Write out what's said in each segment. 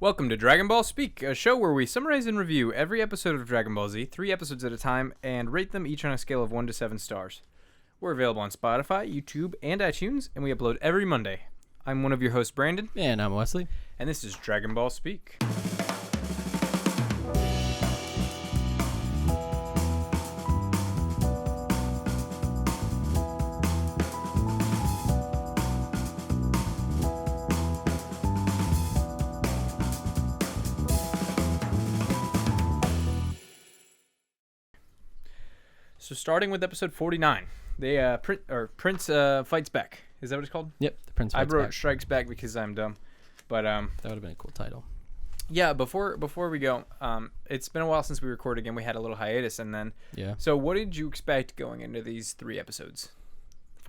Welcome to Dragon Ball Speak, a show where we summarize and review every episode of Dragon Ball Z, 3 episodes at a time, and rate them each on a scale of 1 to 7 stars. We're available on Spotify, YouTube, and iTunes, and we upload every Monday. I'm one of your hosts, Brandon. And I'm Wesley. And this is Dragon Ball Speak. So starting with episode 49, Prince fights back. Is that what it's called? Yep, the Prince fights back. I wrote Strikes Back because I'm dumb, but that would have been a cool title. Yeah, before we go, it's been a while since we recorded again. We had a little hiatus, and then So what did you expect going into these 3 episodes?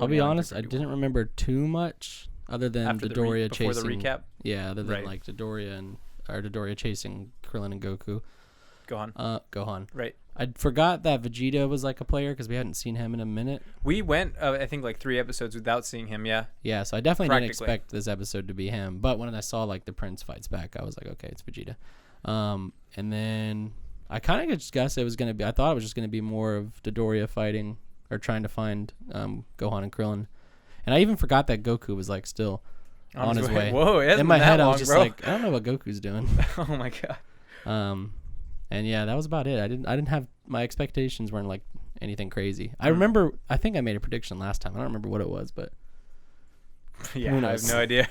I'll be honest, I didn't remember too much other than Dodoria chasing. Before the recap. Yeah, other than like Dodoria chasing Krillin and Goku. Gohan. Right. I forgot that Vegeta was like a player because we hadn't seen him in a minute. We went, I think, like 3 episodes without seeing him. Yeah. Yeah. So I definitely didn't expect this episode to be him. But when I saw like the Prince fights back, I was like, okay, it's Vegeta. And then I kind of just guessed it was gonna be. I thought it was just gonna be more of Dodoria fighting or trying to find Gohan and Krillin. And I even forgot that Goku was like still on his way. Whoa! In my head, I was just like, I don't know what Goku's doing. Oh my god. And yeah, that was about it. I didn't have, my expectations weren't like anything crazy. I remember, I think I made a prediction last time. I don't remember what it was, but yeah, I have no idea.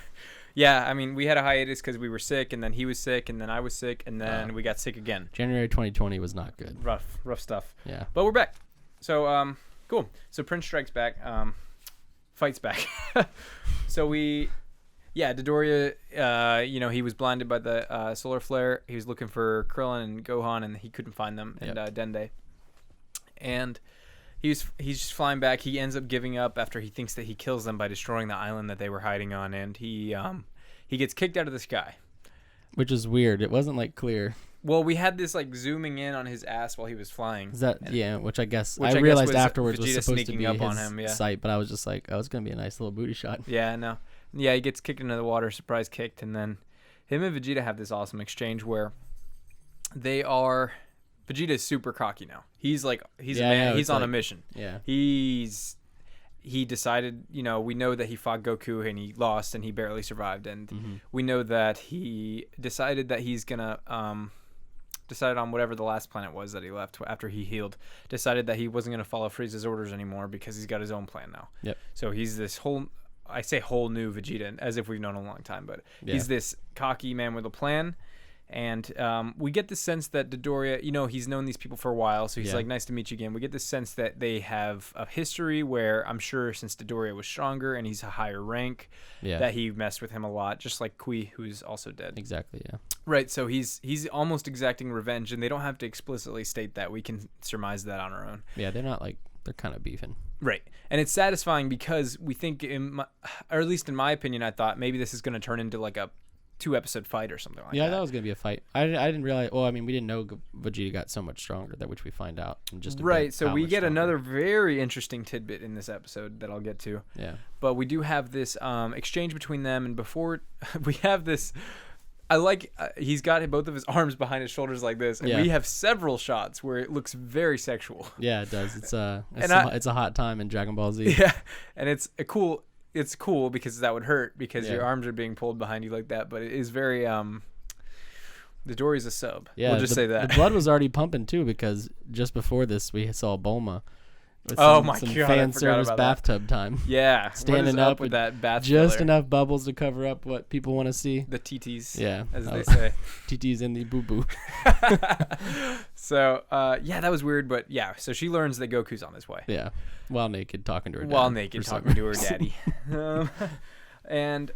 Yeah, I mean, we had a hiatus because we were sick, and then he was sick, and then I was sick, and then we got sick again. January 2020 was not good. Rough stuff. Yeah. But we're back. So, cool. So Prince strikes back, fights back. So Dodoria, he was blinded by the solar flare. He was looking for Krillin and Gohan, and he couldn't find them, and Dende. And he's just flying back. He ends up giving up after he thinks that he kills them by destroying the island that they were hiding on, and he gets kicked out of the sky. Which is weird. It wasn't like clear. Well, we had this like zooming in on his ass while he was flying. Is that which I guess I realized afterwards was supposed to be up his on him, sight, but I was just like, oh, it's gonna be a nice little booty shot. Yeah, no. Yeah, he gets kicked into the water, surprise kicked, and then him and Vegeta have this awesome exchange where Vegeta is super cocky now. He's a man. He's on a mission. Yeah. He decided, we know that he fought Goku and he lost and he barely survived, and we know that he decided that he's gonna decided on whatever the last planet was that he left after he healed. Decided that he wasn't gonna follow Frieza's orders anymore because he's got his own plan now. Yep. So he's this whole new Vegeta, as if we've known him a long time, but he's this cocky man with a plan. And we get the sense that Dodoria, he's known these people for a while, so he's like, nice to meet you again. We get the sense that they have a history where I'm sure since Dodoria was stronger and he's a higher rank, that he messed with him a lot, just like Kui, who's also dead. Exactly, yeah. Right, so he's almost exacting revenge, and they don't have to explicitly state that. We can surmise that on our own. Yeah, they're kind of beefing. Right. And it's satisfying because we think, or at least in my opinion, I thought maybe this is going to turn into like a 2-episode fight or something like that. Yeah, that was going to be a fight. I didn't realize, we didn't know Vegeta got so much stronger, which we find out in just a bit. Right, so we get another very interesting tidbit in this episode that I'll get to. Yeah. But we do have this exchange between them, and before we have this... I like he's got both of his arms behind his shoulders like this, and we have several shots where it looks very sexual. Yeah, it does. It's a hot time in Dragon Ball Z. Yeah, and it's cool because that would hurt because your arms are being pulled behind you like that, but it is very Dodoria's a sub. Yeah, we'll just say that. The blood was already pumping too because just before this we saw Bulma. With some fan service bathtub time. Yeah, standing up with that bath just enough bubbles to cover up what people want to see. The TTs, as they say. TTs in the boo boo. So that was weird, but so she learns that Goku's on his way. Yeah, while naked talking to her daddy. And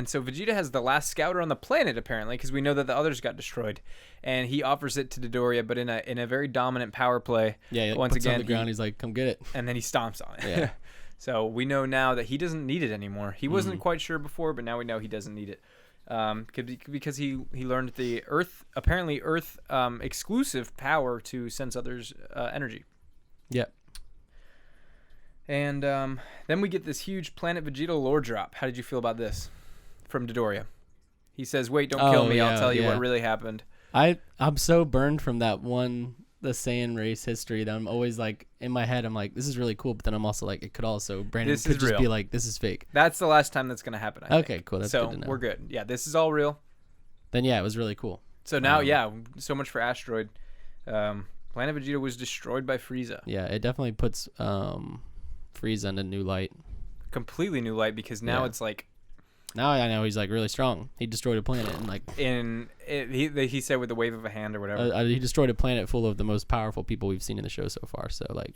so Vegeta has the last scouter on the planet apparently, because we know that the others got destroyed, and he offers it to Dodoria, but in a very dominant power play. Yeah, once again on the ground, he's like, "Come get it," and then he stomps on it. Yeah. So we know now that he doesn't need it anymore. He wasn't quite sure before, but now we know he doesn't need it, because he learned the Earth exclusive power to sense others' energy. Yep. And then we get this huge Planet Vegeta lore drop. How did you feel about this? from Dodoria. He says, "Wait, don't kill me. I'll tell you what really happened." I'm so burned from that one, the Saiyan race history, that I'm always like, in my head, I'm like, this is really cool, but then I'm also like, it could also, Brandon This could is just real. be like, this is fake. That's the last time that's going to happen, I Okay, think. cool. That's so good to know. we're good. Yeah, this is all real. Then yeah, it was really cool. So now, so much for Asteroid. Planet Vegeta was destroyed by Frieza. Yeah, it definitely puts Frieza in a new light. Completely new light, because now it's like, now I know he's like really strong. He destroyed a planet and like he said with the wave of a hand or whatever. He destroyed a planet full of the most powerful people we've seen in the show so far. So like,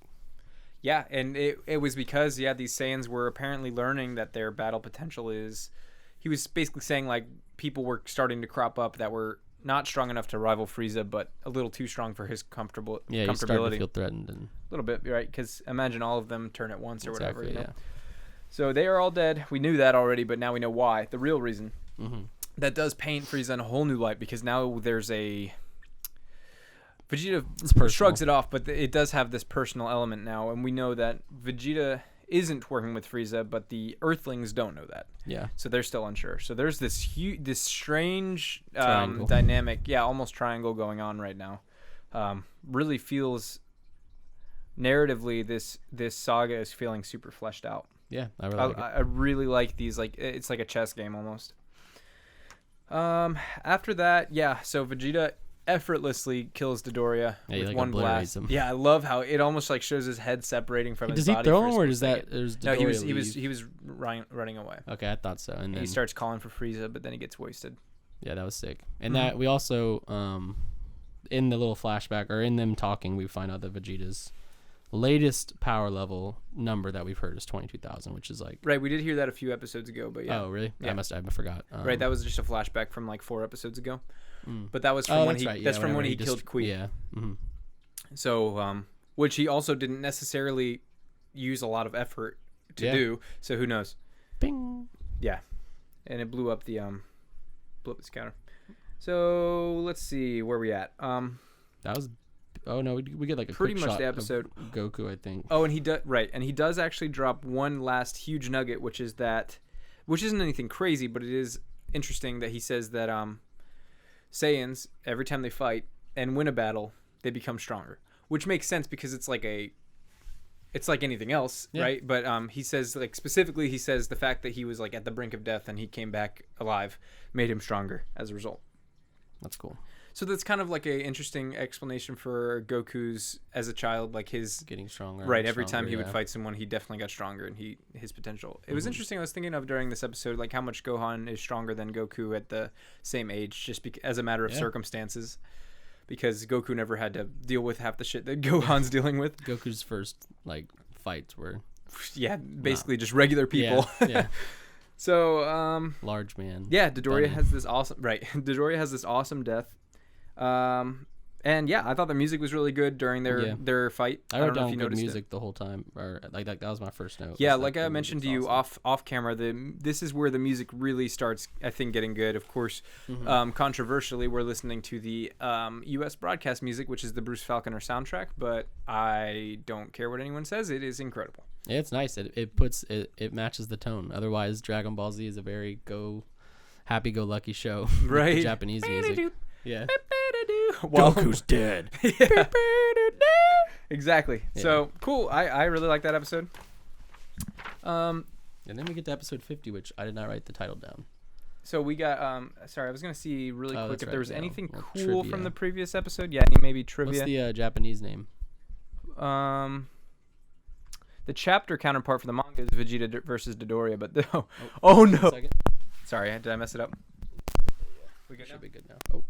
yeah, and it was because these Saiyans were apparently learning that their battle potential is. He was basically saying like people were starting to crop up that were not strong enough to rival Frieza, but a little too strong for his comfortability. Yeah, he started to feel threatened and a little bit, right? Because imagine all of them turn at once or whatever. You know? Yeah. So they are all dead. We knew that already, but now we know why. The real reason. Mm-hmm. That does paint Frieza in a whole new light, because now there's a... Vegeta shrugs it off, but it does have this personal element now, and we know that Vegeta isn't working with Frieza, but the Earthlings don't know that. Yeah. So they're still unsure. So there's this strange Triangle. dynamic, almost triangle going on right now. Really feels narratively this saga is feeling super fleshed out. Yeah, I really like these. Like it's like a chess game almost. After that, so Vegeta effortlessly kills Dodoria with like one blast. Him. Yeah, I love how it almost like shows his head separating from his body. Does he throw him, or does that? No, he was running away. Okay, I thought so. And then he starts calling for Frieza, but then he gets wasted. Yeah, that was sick. And that we also in the little flashback, or in them talking, we find out that Vegeta's latest power level number that we've heard is 22,000, which is like right. We did hear that a few episodes ago, but yeah. Oh, really? Yeah. I forgot. Right, that was just a flashback from like 4 episodes ago. But that was from when he that's from when he killed Kui. Yeah. Mm-hmm. So which he also didn't necessarily use a lot of effort to do. So who knows? Bing. Yeah, and it blew up the counter. So let's see where we at. That was. Oh no, we get like a pretty quick much shot the episode. Of Goku, I think. Oh, and he does actually drop one last huge nugget, which isn't anything crazy, but it is interesting that he says that Saiyans, every time they fight and win a battle, they become stronger, which makes sense because it's like anything else, right? But he says like specifically, he says the fact that he was like at the brink of death and he came back alive made him stronger as a result. That's cool. So that's kind of like a interesting explanation for Goku's as a child, like his getting stronger. Right, every time he would fight someone, he definitely got stronger, and his potential. It was interesting. I was thinking of during this episode, like how much Gohan is stronger than Goku at the same age, just as a matter of circumstances, because Goku never had to deal with half the shit that Gohan's dealing with. Goku's first like fights were basically just regular people. Yeah. So large man. Yeah, Dodoria has this awesome death. And I thought the music was really good during their fight. I wrote down good music the whole time, or like that was my first note. Yeah, like I mentioned to you off camera, this is where the music really starts, I think, getting good. Of course, controversially, we're listening to the U.S. broadcast music, which is the Bruce Falconer soundtrack, but I don't care what anyone says. It is incredible. Yeah, it's nice. It matches the tone. Otherwise, Dragon Ball Z is a very happy-go-lucky show. Right. With the Japanese music. Yeah. Goku's dead. Yeah. Exactly. Yeah. So cool. I really like that episode. And then we get to episode 50, which I did not write the title down. So we got sorry, I was gonna see really quick if there was anything cool trivia from the previous episode. Yeah, any maybe trivia. What's the Japanese name? The chapter counterpart for the manga is Vegeta versus Dodoria, but oh no. Sorry, did I mess it up? We good now? Should be good now. Oh.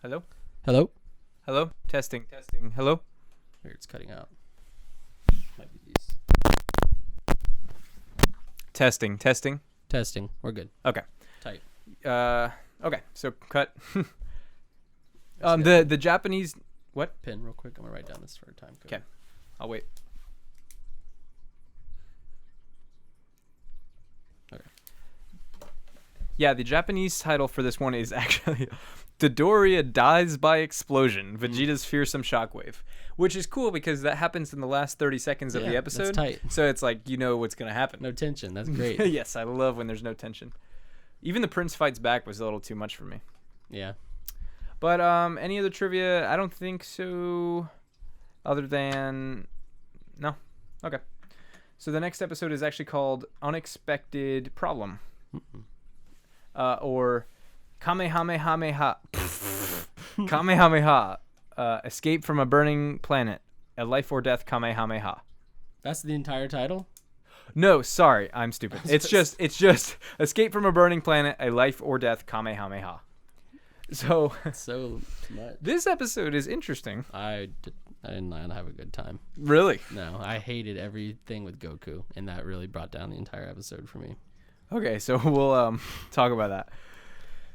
Hello? Hello? Testing. Hello? Here, it's cutting out. Might be these. Testing. We're good. Okay. Tight. Okay, so cut. The Japanese... What? Pen real quick. I'm going to write down this for a time code. Okay. I'll wait. Okay. Yeah, the Japanese title for this one is actually Dodoria Dies by Explosion, Vegeta's Fearsome Shockwave, which is cool because that happens in the last 30 seconds of the episode. That's tight. So it's like, you know what's going to happen. No tension. That's great. Yes, I love when there's no tension. Even the Prince fights back was a little too much for me. Yeah. But any other trivia? I don't think so. Other than no. Okay. So the next episode is actually called Unexpected Problem. Or Kamehameha. Kamehameha. Escape from a burning planet. A life or death Kamehameha. That's the entire title? No, sorry, I'm stupid. It's just Escape from a burning planet. A life or death Kamehameha. So Much. This episode is interesting. I did not have a good time. Really? No, I hated everything with Goku, and that really brought down the entire episode for me. Okay, so we'll talk about that.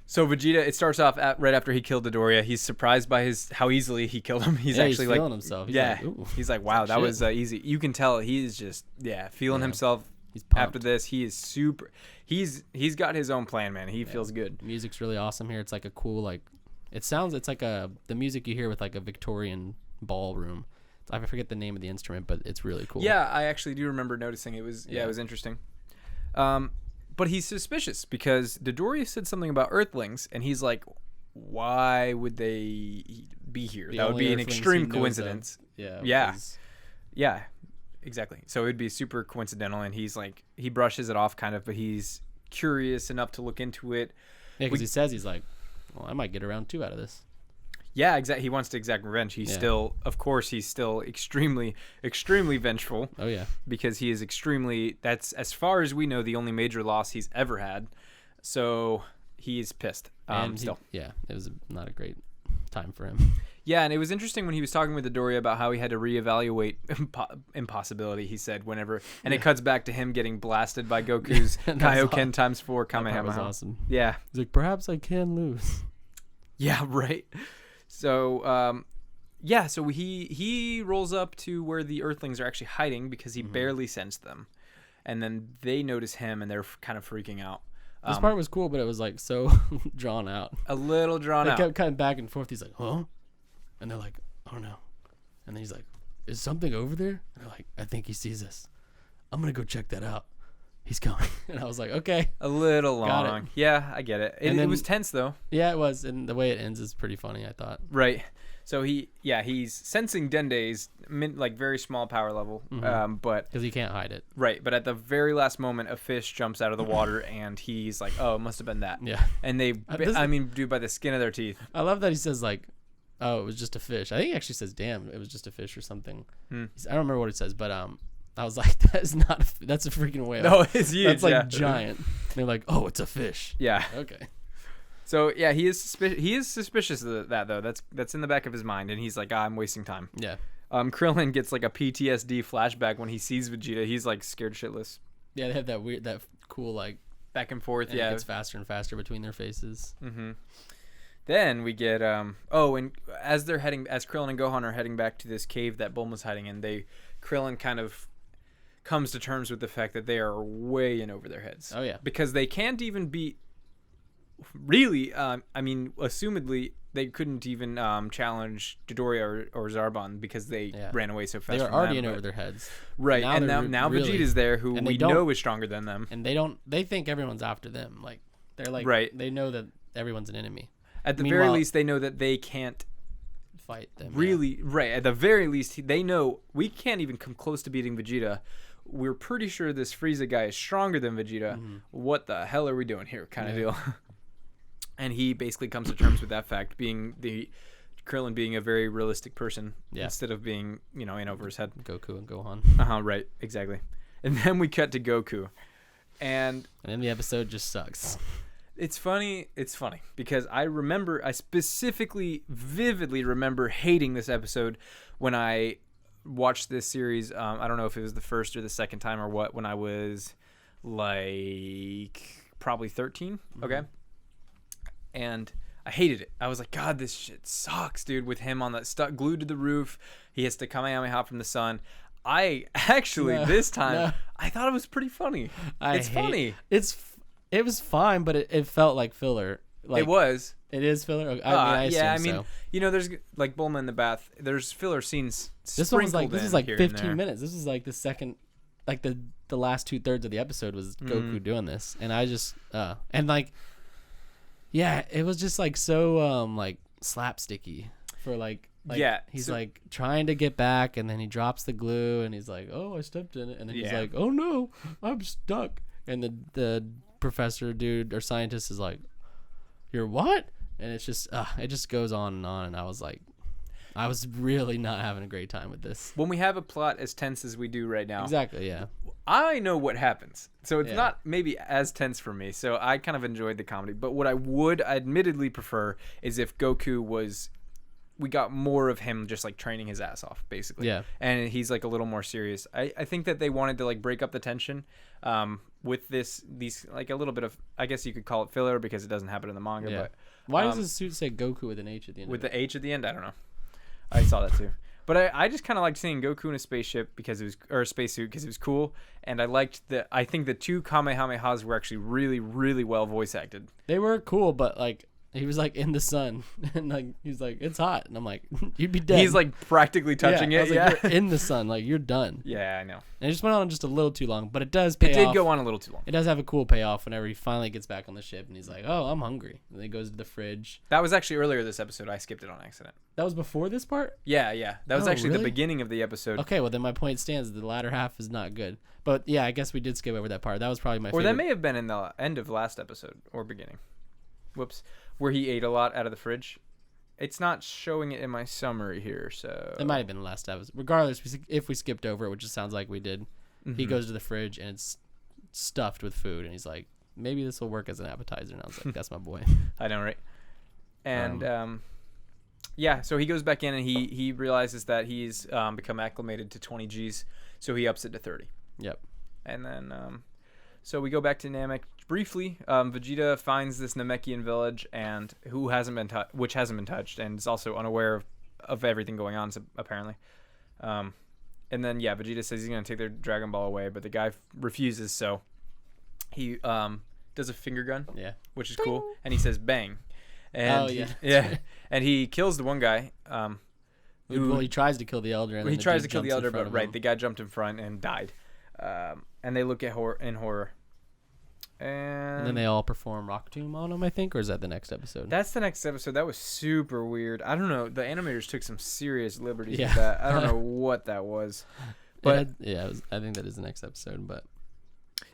So Vegeta, it starts off right after he killed Dodoria. He's surprised by how easily he killed him. He's actually feeling himself. He's like, wow, that was easy. You can tell he's just feeling himself. He's pumped. After this. He is super. He's got his own plan, man. He feels good. Music's really awesome here. It's like a cool it's like the music you hear with like a Victorian ballroom. I forget the name of the instrument, but it's really cool. Yeah, I actually do remember noticing it was it was interesting. But he's suspicious because Dodoria said something about Earthlings, and he's like, why would they be here? That would be an extreme coincidence. Yeah, exactly. So it would be super coincidental, and he's like, he brushes it off kind of, but he's curious enough to look into it. Yeah, because he says, he's like, well, I might get around 2 out of this. Yeah, exactly. He wants to exact revenge. He's still extremely, extremely vengeful. Oh, yeah. Because he is that's, as far as we know, the only major loss he's ever had. So he's pissed. Still. It was not a great time for him. Yeah, and it was interesting when he was talking with Dodoria about how he had to reevaluate impossibility, he said, whenever. And it cuts back to him getting blasted by Goku's Kaioken times 4 Kamehameha. That was awesome. Yeah. He's like, perhaps I can lose. Yeah, right. So, so he rolls up to where the Earthlings are actually hiding because he barely sensed them. And then they notice him, and they're kind of freaking out. This part was cool, but it was like so drawn out. A little drawn out. They kept kind of back and forth. He's like, huh? And they're like, oh no. And then he's like, is something over there? And they're like, I think he sees us. I'm going to go check that out. He's coming. And I was like, okay. A little long. Yeah, I get it. It was tense, though. Yeah, it was. And the way it ends is pretty funny, I thought. Right. So he's sensing Dende's very small power level, but because he can't hide it. Right, but at the very last moment, a fish jumps out of the water, and he's like, "Oh, it must have been that." Yeah. And they, by the skin of their teeth. I love that he says like, "Oh, it was just a fish." I think he actually says, "Damn, it was just a fish" or something. I don't remember what it says, but I was like, "That's a freaking whale." No, it's huge. That's giant. And they're like, "Oh, it's a fish." Yeah. Okay. So yeah, he is suspicious of that though. That's in the back of his mind, and he's like, I'm wasting time. Yeah. Krillin gets like a PTSD flashback when he sees Vegeta. He's like scared shitless. Yeah, they have that cool like back and forth. And it gets faster and faster between their faces. Mm-hmm. Then we get and as Krillin and Gohan are heading back to this cave that Bulma's hiding in, Krillin kind of comes to terms with the fact that they are way in over their heads. Oh yeah. Because they can't even beat. Really, assumedly, they couldn't even challenge Dodoria or Zarbon because they ran away so fast. They were already in over their heads. Right, and now Vegeta's there, who we know is stronger than them. And they think everyone's after them. Like, they're like, they know that everyone's an enemy. At the very least, they know that they can't fight them. Really, right. At the very least, they know we can't even come close to beating Vegeta. We're pretty sure this Frieza guy is stronger than Vegeta. Mm-hmm. What the hell are we doing here? Kind of deal. And he basically comes to terms with that fact, Krillin being a very realistic person instead of being, in over his head. Goku and Gohan. Right, exactly. And then we cut to Goku. And then the episode just sucks. It's funny because I specifically, vividly remember hating this episode when I watched this series. I don't know if it was the first or the second time or what, when I was like probably 13. Mm-hmm. Okay. And I hated it. I was like, God, this shit sucks, dude. With him on that glued to the roof, he has to Kamehameha from the sun. I actually this time I thought it was pretty funny. Funny. It was fine, but it felt like filler. Like, it was. It is filler. There's like Bulma in the bath. There's filler scenes. This one was like 15 minutes. This was like the second, like the the last 2/3 of the episode was Goku doing this, and I just and like, yeah, it was just like so like slapsticky for like yeah, he's like trying to get back, and then he drops the glue, and he's like, oh, I stepped in it, and then he's like, oh no, I'm stuck, and the professor dude or scientist is like, you're what? And it's just it just goes on, and I was like, I was really not having a great time with this. When we have a plot as tense as we do right now, Exactly, yeah. I know what happens, so it's not maybe as tense for me. So I kind of enjoyed the comedy. But what I would admittedly prefer is if Goku was, we got more of him just like training his ass off, basically. Yeah. And he's like a little more serious. I think that they wanted to like break up the tension with these like a little bit of, I guess you could call it filler because it doesn't happen in the manga. Yeah. But why does his suit say Goku with an H at the end? With the H at the end, I don't know. I saw that too. But I just kind of liked seeing Goku in a spaceship because it was, or a spacesuit because it was cool, and I think the two Kamehamehas were actually really, really well voice acted. They were cool, but like he was like in the sun, and like he's like, it's hot, and I'm like, you'd be dead. He's like practically touching it. I was like, you're in the sun, like you're done. Yeah, I know. And it just went on just a little too long, but it does pay off. It did go on a little too long. It does have a cool payoff whenever he finally gets back on the ship, and he's like, oh, I'm hungry, and then he goes to the fridge. That was actually earlier this episode. I skipped it on accident. That was before this part? Yeah. That was actually really? the beginning of the episode. Okay, well then my point stands. The latter half is not good. But yeah, I guess we did skip over that part. That was probably my favorite. Or that may have been in the end of last episode or beginning. Whoops. Where he ate a lot out of the fridge. It's not showing it in my summary here, so... It might have been the last episode. Regardless, if we skipped over it, which it sounds like we did, he goes to the fridge and it's stuffed with food, and he's like, maybe this will work as an appetizer. And I was like, that's my boy. I know, right? And, yeah, so he goes back in and he realizes that he's become acclimated to 20 Gs, so he ups it to 30. Yep. And then, so we go back to Namek briefly. Vegeta finds this Namekian village, and which hasn't been touched, and is also unaware of everything going on, apparently. And then, yeah, Vegeta says he's going to take their Dragon Ball away, but the guy refuses, so he does a finger gun, which is cool, and he says bang. And and he kills the one guy. He tries to kill the elder. And he tries to kill the elder, but the guy jumped in front and died. And they look at in horror. And then they all perform Rock Tomb on him, I think, or is that the next episode? That's the next episode. That was super weird. I don't know. The animators took some serious liberties with that. I don't know what that was. But I think that is the next episode. But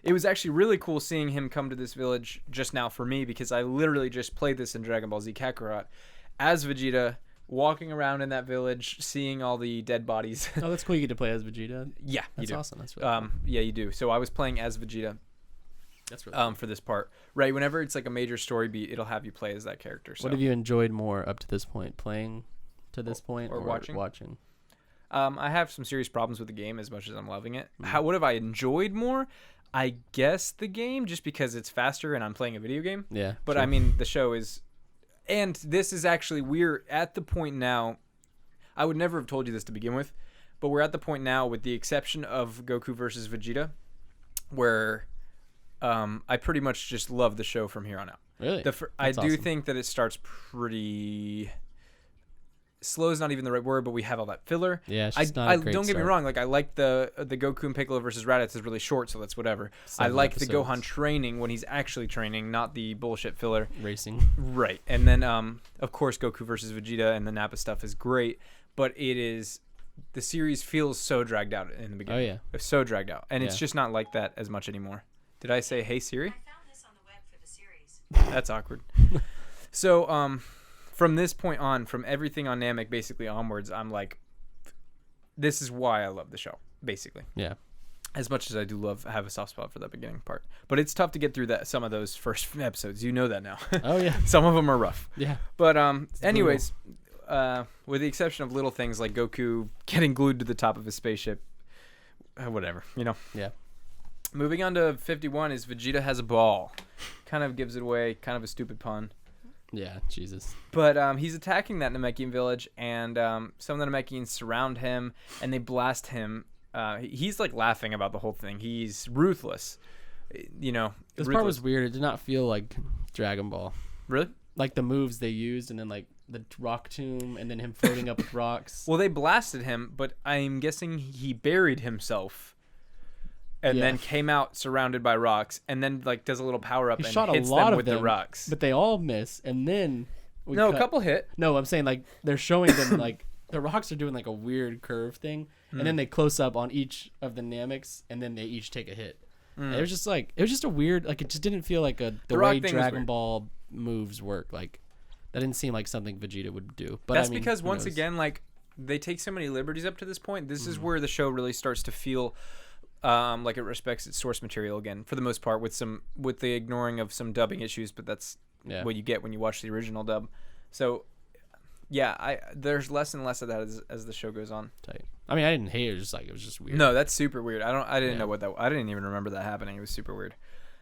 it was actually really cool seeing him come to this village just now for me, because I literally just played this in Dragon Ball Z Kakarot as Vegeta, walking around in that village, seeing all the dead bodies. Oh, that's cool. You get to play as Vegeta. Yeah, that's you do. Awesome. That's really cool. Yeah, you do. So I was playing as Vegeta. That's really cool. For this part, right? Whenever it's like a major story beat, it'll have you play as that character. So. What have you enjoyed more up to this point? Playing to this point or watching? Watching. I have some serious problems with the game as much as I'm loving it. What have I enjoyed more? I guess the game, just because it's faster and I'm playing a video game. Yeah. But I mean, the show is, and this is actually, we're at the point now. I would never have told you this to begin with, but we're at the point now, with the exception of Goku versus Vegeta, where I pretty much just love the show from here on out. Really? I do think that it starts pretty... Slow is not even the right word, but we have all that filler. Yeah, it's just not a great don't get me start. wrong. Like, I like the Goku and Piccolo versus Raditz is really short, so that's whatever. I like the Gohan training when he's actually training, not the bullshit filler. Racing. Right. And then, of course, Goku versus Vegeta and the Nappa stuff is great, but the series feels so dragged out in the beginning. Oh, yeah. It's so dragged out. And it's just not like that as much anymore. Did I say, hey, Siri? I found this on the web for the series. That's awkward. So, from this point on, from everything on Namek basically onwards, I'm like, this is why I love the show, basically. Yeah. As much as I do have a soft spot for that beginning part. But it's tough to get through some of those first episodes. You know that now. Oh, yeah. Some of them are rough. Yeah. But anyways, with the exception of little things like Goku getting glued to the top of his spaceship, whatever, you know. Yeah. Moving on to 51 is Vegeta has a ball. Kind of gives it away. Kind of a stupid pun. Yeah, Jesus. But he's attacking that Namekian village, and some of the Namekians surround him, and they blast him. He's like laughing about the whole thing. He's ruthless. You know. This part was weird. It did not feel like Dragon Ball. Really? Like the moves they used, and then like the rock tomb, and then him floating up with rocks. Well, they blasted him, but I'm guessing he buried himself. and then came out surrounded by rocks, and then like does a little power up He and shot hits a lot them of with them, the rocks. but they all miss, and then A couple hit. No, I'm saying like they're showing them like the rocks are doing like a weird curve thing, and then they close up on each of the Namecs, and then they each take a hit. It was just a weird, like it just didn't feel like the way Dragon Ball moves work. Like that didn't seem like something Vegeta would do. But That's I mean, because once again, like they take so many liberties up to this point. This is where the show really starts to feel like it respects its source material again, for the most part, with the ignoring of some dubbing issues. But that's what you get when you watch the original dub. So yeah, there's less and less of that as the show goes on. Tight. I mean, I didn't hate it. It was just weird. No, that's super weird. I didn't know I didn't even remember that happening. It was super weird.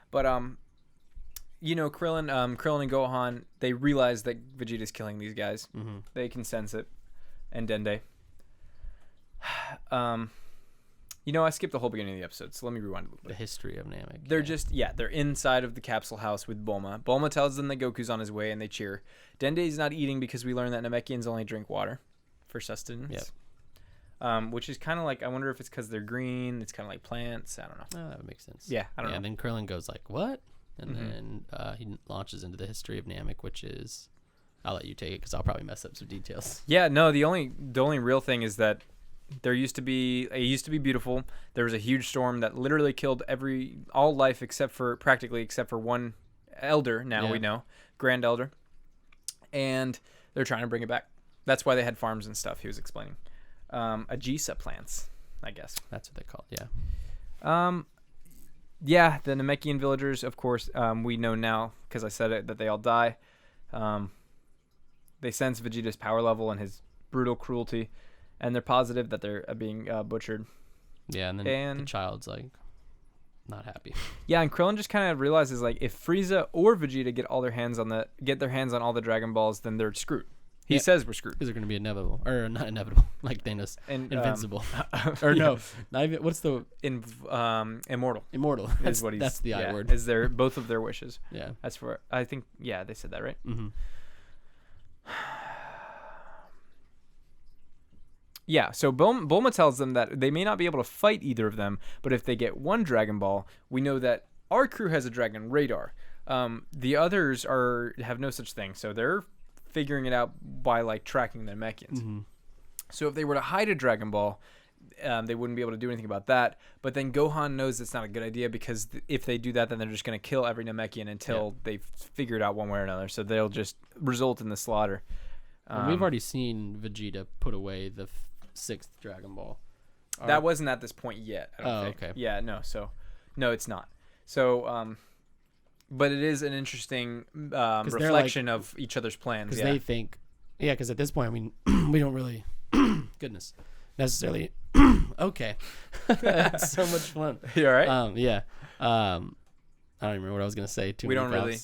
But Krillin and Gohan, they realize that Vegeta's killing these guys. Mm-hmm. They can sense it, and Dende. I skipped the whole beginning of the episode, so let me rewind a little bit. The history of Namek. They're inside of the capsule house with Bulma. Bulma tells them that Goku's on his way, and they cheer. Dende's not eating because we learned that Namekians only drink water for sustenance. Yep. Which is kind of like, I wonder if it's because they're green. It's kind of like plants. I don't know. Oh, that would make sense. Yeah, I don't know. And then Krillin goes like, what? And then he launches into the history of Namek, which is, I'll let you take it because I'll probably mess up some details. Yeah, no, the only real thing is that it used to be beautiful. There was a huge storm that literally killed all life except for one elder. Now we know, Grand Elder, and they're trying to bring it back. That's why they had farms and stuff. He was explaining, Agisa plants, I guess. That's what they call it. Yeah. Yeah, the Namekian villagers, of course, we know now because I said it that they all die. They sense Vegeta's power level and his brutal cruelty. And they're positive that they're being butchered. Yeah, and then the child's like not happy. Yeah, and Krillin just kind of realizes like if Frieza or Vegeta get their hands on all the Dragon Balls, then they're screwed. He says we're screwed. Because they're gonna be inevitable, or not inevitable, like Thanos, and invincible, or no, not even. What's the immortal? Immortal. That's the I word. Is their both of their wishes? Yeah, that's for. I think they said that right. Mm-hmm. Yeah, so Bulma tells them that they may not be able to fight either of them, but if they get one Dragon Ball, we know that our crew has a Dragon radar. The others have no such thing, so they're figuring it out by like tracking the Namekians. Mm-hmm. So if they were to hide a Dragon Ball, they wouldn't be able to do anything about that. But then Gohan knows it's not a good idea because if they do that, then they're just going to kill every Namekian until they figure it out one way or another. So they'll just result in the slaughter. We've already seen Vegeta put away the 6th Dragon Ball. That wasn't at this point yet. I don't think. Okay. Yeah, no. So, no, it's not. So, but it is an interesting reflection of each other's plans. Because they think, because at this point, I mean, we don't really, necessarily. Okay, that's so much fun. You all right? Yeah. I don't even remember what I was gonna say. We don't really.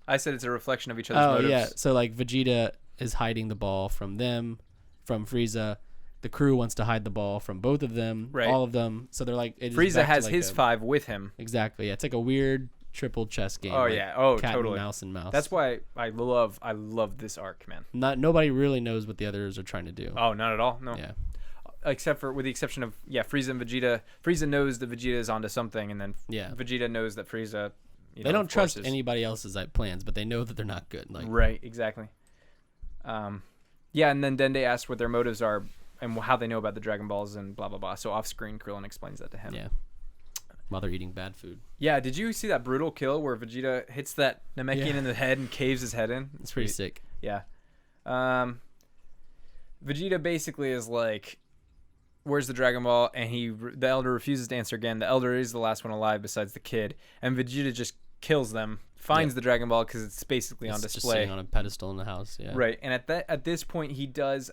I said it's a reflection of each other's motives. Yeah. So like Vegeta is hiding the ball from them, from Frieza. The crew wants to hide the ball from both of them, all of them. So they're like, Frieza has his 5 with him. Exactly. Yeah, it's like a weird triple chess game. Oh like cat totally. And mouse and mouse. That's why I love this arc, man. Nobody really knows what the others are trying to do. Oh, not at all. No. Yeah. With the exception of Frieza and Vegeta. Frieza knows that Vegeta is onto something, and then Vegeta knows that Frieza. They don't trust anybody else's plans, but they know that they're not good. Like right, exactly. And then Dende asks what their motives are and how they know about the Dragon Balls and blah blah blah. So off screen, Krillin explains that to him. Yeah. While they're eating bad food. Yeah. Did you see that brutal kill where Vegeta hits that Namekian in the head and caves his head in? It's pretty sick. Yeah. Vegeta basically is like, where's the Dragon Ball? And the Elder refuses to answer again. The Elder is the last one alive besides the kid. And Vegeta just kills them, finds the Dragon Ball because it's basically on display. Just sitting on a pedestal in the house, yeah. Right. And at this point, he does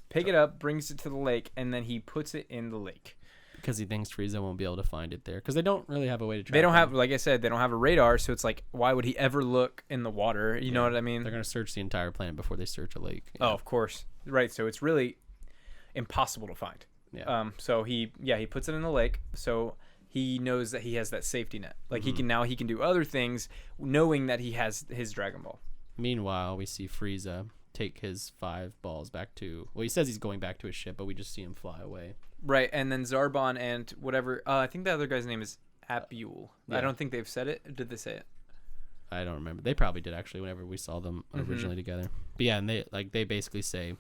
pick it up, brings it to the lake, and then he puts it in the lake. Because he thinks Frieza won't be able to find it there. Because they don't really have a way to track They don't have, like I said, they don't have a radar, so it's like, why would he ever look in the water? You know what I mean? They're going to search the entire planet before they search a lake. Yeah. Oh, of course. Right, so it's really impossible to find. Yeah. So he puts it in the lake, so he knows that he has that safety net. Like he can do other things knowing that he has his Dragon Ball. Meanwhile, we see Frieza take his 5 balls back to. Well, he says he's going back to his ship, but we just see him fly away. Right, and then Zarbon and whatever. I think the other guy's name is Apule. Yeah. I don't think they've said it. Did they say it? I don't remember. They probably did actually whenever we saw them originally together. But yeah, and they basically say,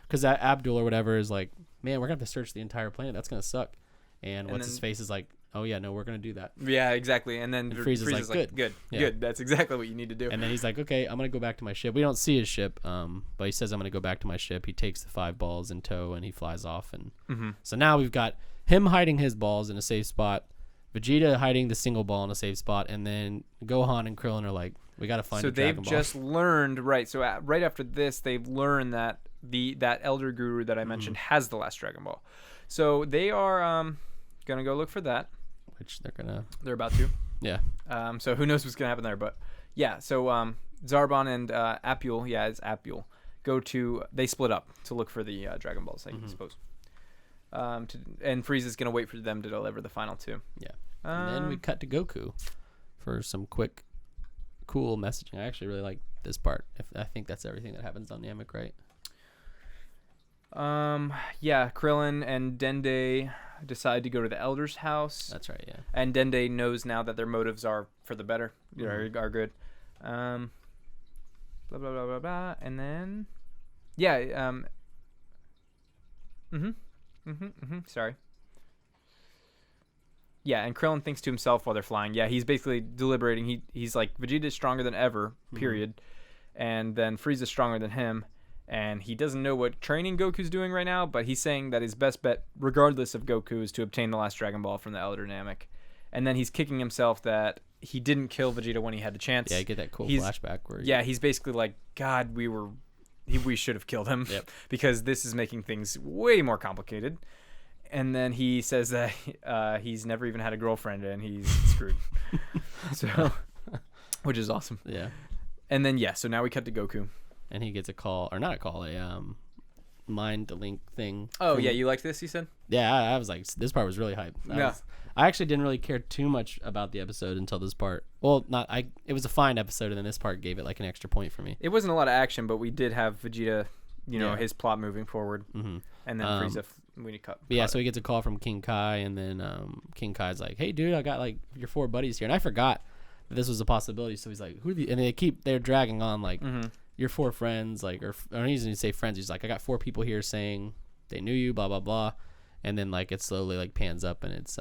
because that Abdul or whatever is like, man, we're gonna have to search the entire planet. That's gonna suck. And what's his face is like, oh yeah, no, we're gonna do that. Yeah, exactly. And then Frieza's like, good. Yeah. That's exactly what you need to do. And then he's like, okay, I'm gonna go back to my ship. We don't see his ship, but he says I'm gonna go back to my ship. He takes the 5 balls in tow and he flies off. And so now we've got him hiding his balls in a safe spot, Vegeta hiding the single ball in a safe spot, and then Gohan and Krillin are like, we gotta find. So a Dragon they've Ball. just learned, right? So right after this, they've learned that that Elder Guru that I mentioned has the last Dragon Ball. So they are gonna go look for that. Which they're about to. Yeah. So who knows what's gonna happen there? But yeah. So Zarbon and Apule, it's Apule, they split up to look for the Dragon Balls, I suppose. And Frieza's gonna wait for them to deliver the final 2. Yeah. And then we cut to Goku for some quick, cool messaging. I actually really like this part. I think that's everything that happens on Namek, right? Yeah, Krillin and Dende decide to go to the Elder's house. That's right, yeah. And Dende knows now that their motives are for the better, are good. Blah blah blah blah blah, and then, yeah, sorry. Yeah, and Krillin thinks to himself while they're flying. Yeah, he's basically deliberating. He's like, Vegeta's stronger than ever, period. And then Frieza's stronger than him. And he doesn't know what training Goku's doing right now, but he's saying that his best bet, regardless of Goku, is to obtain the last Dragon Ball from the Elder Namek. And then he's kicking himself that he didn't kill Vegeta when he had the chance. Yeah, you get that cool flashback where he's basically like, God, we should have killed him because this is making things way more complicated. And then he says that he's never even had a girlfriend and he's screwed. So, which is awesome. Yeah. And then so now we cut to Goku. And he gets a call, or not a call, a mind link thing. Oh, yeah, you liked this, you said? Yeah, I was like, this part was really hype. I actually didn't really care too much about the episode until this part. Well, it was a fine episode, and then this part gave it like an extra point for me. It wasn't a lot of action, but we did have Vegeta, his plot moving forward. Mm-hmm. And then Frieza, we cut. Yeah, so he gets a call from King Kai, and then King Kai's like, hey, dude, I got like your 4 buddies here. And I forgot that this was a possibility, so he's like, who are the... And they're dragging on, like... Your 4 friends, like, or I don't even say friends. He's like, I got 4 people here saying they knew you, blah blah blah, and then like it slowly like pans up and it's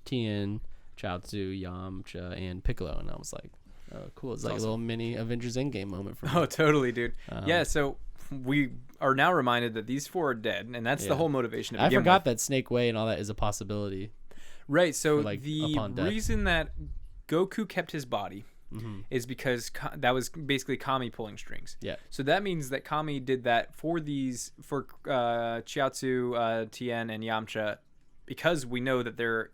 Tien, Chaozu, Yamcha, and Piccolo, and I was like, oh, cool. It's like awesome. A little mini Avengers Endgame moment for me. Oh, totally, dude. Yeah, so we are now reminded that these 4 are dead, and that's the whole motivation. I forgot that Snake Way and all that is a possibility. Right. So like, the reason that Goku kept his body. Is because that was basically Kami pulling strings. Yeah. So that means that Kami did that for Chiaotzu, Tien, and Yamcha, because we know that they're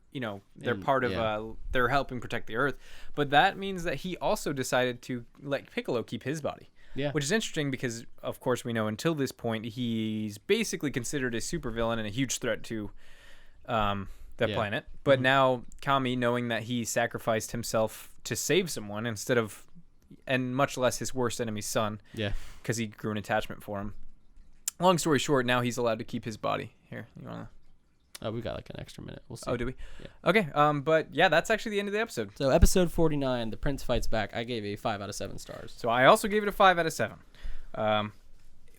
part of they're helping protect the Earth. But that means that he also decided to let Piccolo keep his body. Yeah. Which is interesting because, of course, we know until this point he's basically considered a supervillain and a huge threat to the planet. But now Kami, knowing that he sacrificed himself to save someone instead of, and much less his worst enemy's son, because he grew an attachment for him. Long story short, now he's allowed to keep his body. Here, you wanna? Oh, we got like an extra minute. We'll see. Oh, do we? Yeah. Okay. But yeah, that's actually the end of the episode. So episode 49, the Prince fights back. I gave a 5 out of 7 stars. So I also gave it a 5 out of 7.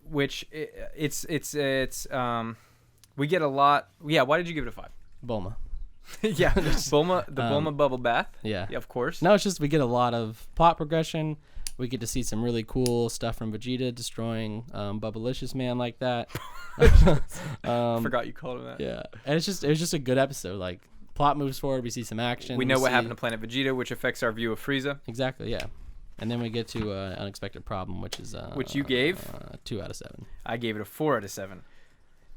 Which it's we get a lot. Yeah. Why did you give it a 5? Bulma. Yeah, Bulma bubble bath. Yeah, of course. No, it's just we get a lot of plot progression. We get to see some really cool stuff from Vegeta destroying Bubblicious Man like that. Forgot you called him that. Yeah, and it was just a good episode. Like, plot moves forward. We see some action. We know what happened to Planet Vegeta, which affects our view of Frieza. Exactly. Yeah, and then we get to an unexpected problem, which is which you gave 2 out of 7. I gave it a 4 out of 7.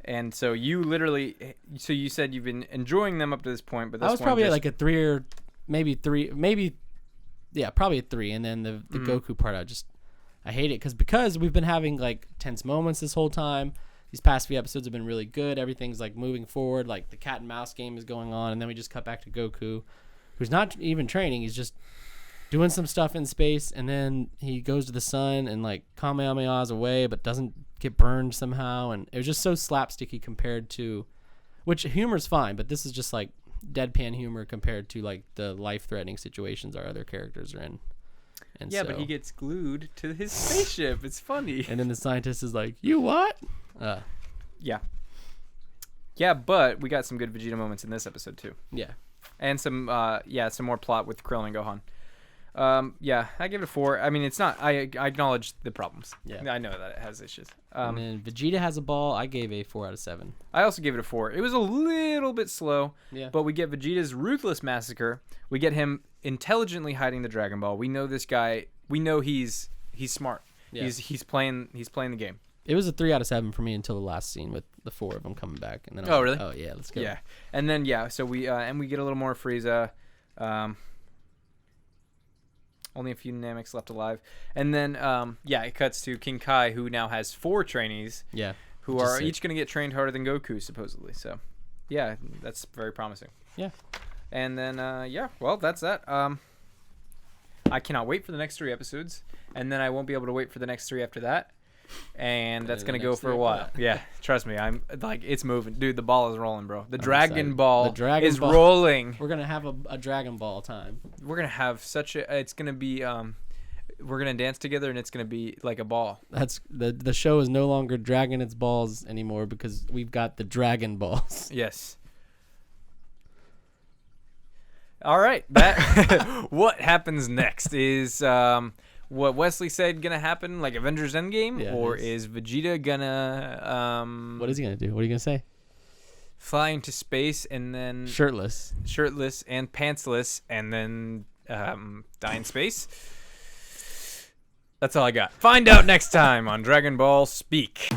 And so you you said you've been enjoying them up to this point, but this I was probably at like a 3 or maybe 3, probably a 3. And then the Goku part, I hate it because we've been having like tense moments this whole time. These past few episodes have been really good. Everything's like moving forward, like the cat and mouse game is going on, and then we just cut back to Goku, who's not even training. He's just doing some stuff in space, and then he goes to the sun and like Kamehameha's away, but doesn't get burned somehow, and it was just so slapsticky compared to, which humor's fine, but this is just like deadpan humor compared to like the life-threatening situations our other characters are in. And Yeah, but he gets glued to his spaceship. It's funny. and then the scientist is like, "You what?" Yeah. Yeah, but we got some good Vegeta moments in this episode too. Yeah. And some more plot with Krillin and Gohan. Yeah, I give it a 4. I mean, it's not. I acknowledge the problems. Yeah. I know that it has issues. And then Vegeta has a ball. I gave a 4 out of 7. I also gave it a 4. It was a little bit slow. Yeah. But we get Vegeta's ruthless massacre. We get him intelligently hiding the Dragon Ball. We know this guy. We know he's smart. Yeah. He's playing the game. It was a 3 out of 7 for me until the last scene with the 4 of them coming back. And then I was Oh, like, really? oh yeah, let's go. Yeah. And then so we get a little more Frieza. Only a few Namex left alive. And then it cuts to King Kai, who now has 4 trainees. Yeah. Who are each going to get trained harder than Goku, supposedly. So, yeah, that's very promising. Yeah. And then, well, that's that. I cannot wait for the next 3 episodes. And then I won't be able to wait for the next 3 after that. And that's going to go for a while. Yeah, trust me. I'm like, it's moving. Dude, the ball is rolling, bro. The Dragon Ball is rolling. We're going to have a Dragon Ball time. We're going to have it's going to be, we're going to dance together and it's going to be like a ball. That's the show is no longer dragging its balls anymore because we've got the Dragon Balls. Yes. All right. That what happens next is what Wesley said gonna happen, like Avengers Endgame, or is Vegeta gonna what is he gonna do? What are you gonna say? Fly into space and then shirtless and pantsless, and then die in space? That's all I got. Find out next time on Dragon Ball Speak.